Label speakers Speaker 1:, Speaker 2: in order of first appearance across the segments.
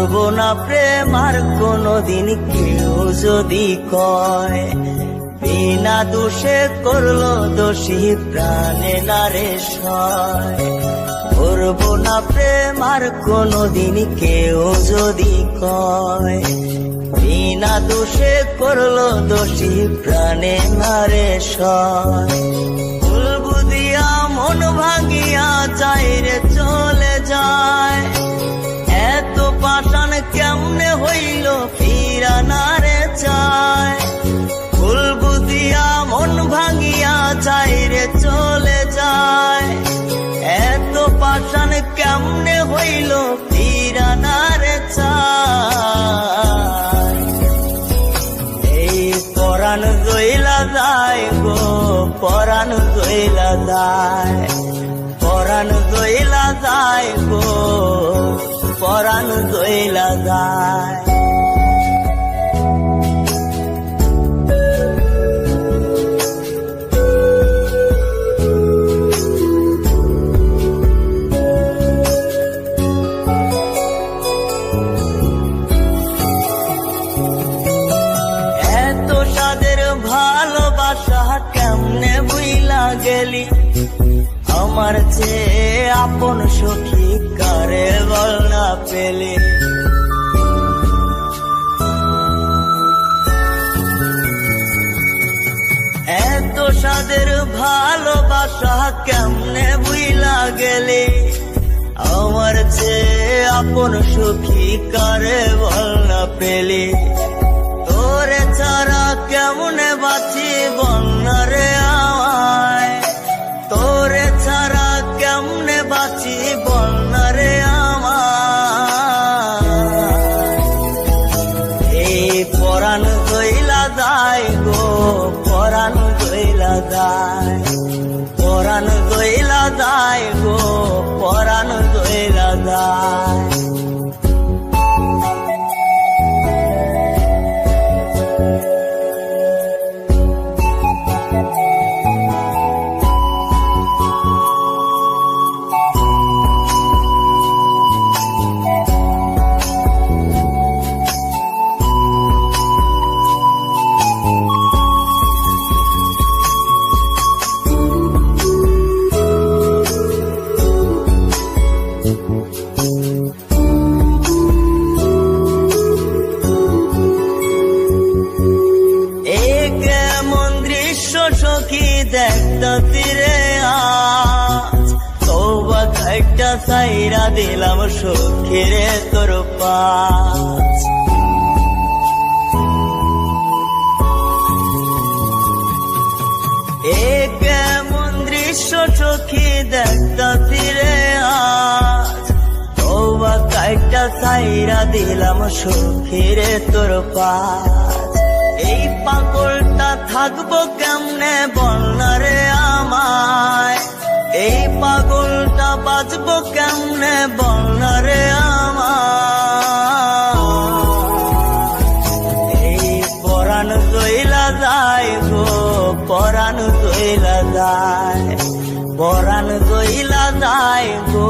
Speaker 1: ভুলবো না প্রেম আর কোনোদিন কেউ যদি কয়, বিনা দোষে করলো দোষী প্রাণে নারে সয়। ভুলবো না প্রেম আর কোনোদিন কেউ যদি কয়, বিনা দোষে করলো দোষী প্রাণে নারে সয়। ভুল বুঝিয়া মন ভাঙিয়া যায় রে চলে যায়, এত পাষাণ কেমনে হইল ফিরা না রে চায়। ভুল বুঝিয়া মন ভাঙিয়া যায় রে চলে যায়, এত পাষাণ কেমনে হইল ফিরা না রে চায়। এই পরাণ গইলা যায় গো, পরাণ গইলা যায়, পরাণ গইলা যায় গো, পরাণ গইলা যায়। এত সাদের ভালোবাসা কেমনে বুইলা গেলি, আমার চেয়ে আপন সখী কারে বল না পেলে। এত সাদের ভালোবাসা কেমনে বুইলা গেলে, আমার চেয়ে আপন সখী কারে বল না পেলে। তোরে ছাড়া কেমনে বাঁচি বল না রে আমায়, তোরে ছাড়া কেমনে বাঁচি বল না রে আমায়। এই পরাণ গইলা যায় গো, পরাণ গইলা যায়, পরাণ গইলা যায় গো, পরাণ গইলা যায়। সখী দেখতা তীরে আজ, তওবা খাইটা সাইরা দিলাম সখীরে তোর পাশ। এ কেমন দৃশ্য সখী দেখতা তীরে আজ, তওবা খাইটা সাইরা দিলাম সখীরে তোর পাশ। এই পাগলটা থাকবো কেমনে বল না রে আমায়, এই পাগলটা বাঁচবো কেমনে বল না রে আমায়। এই পরাণ গইলা যায় গো, পরাণ গইলা যায়, পরাণ গইলা যায় গো,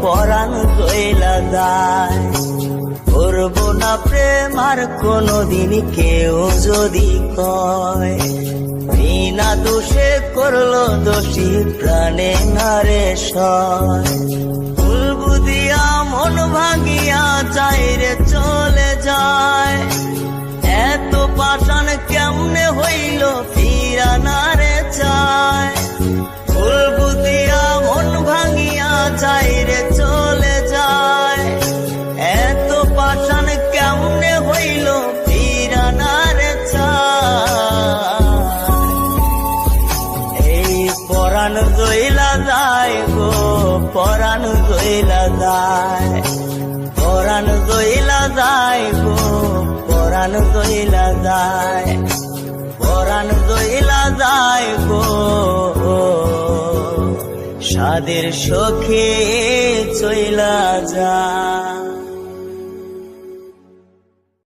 Speaker 1: পরাণ গইলা যায়। করবো না প্রেম আর কোনোদিন কেউ যদি কয়, বিনা দোষে করলো দোষী প্রাণে নারে সয়। ভুল বুঝিয়া মন ভাঙিয়া যায় রে চলে যায়, এত পাষাণ কেমনে হইল ফিরা না রে চায়। ভুল বুঝিয়া মন ভাঙিয়া যায় রে চলে যায়, এত পাষাণ কেমনে হইল ফিরা না রে চায়। এই পরাণ গইলা যায় গো, পরাণ গইলা যায়, পরাণ গইলা যায় গো, পরাণ গইলা যায়, পরাণ গইলা যায় গো। সাদের সখী চইলা যায়।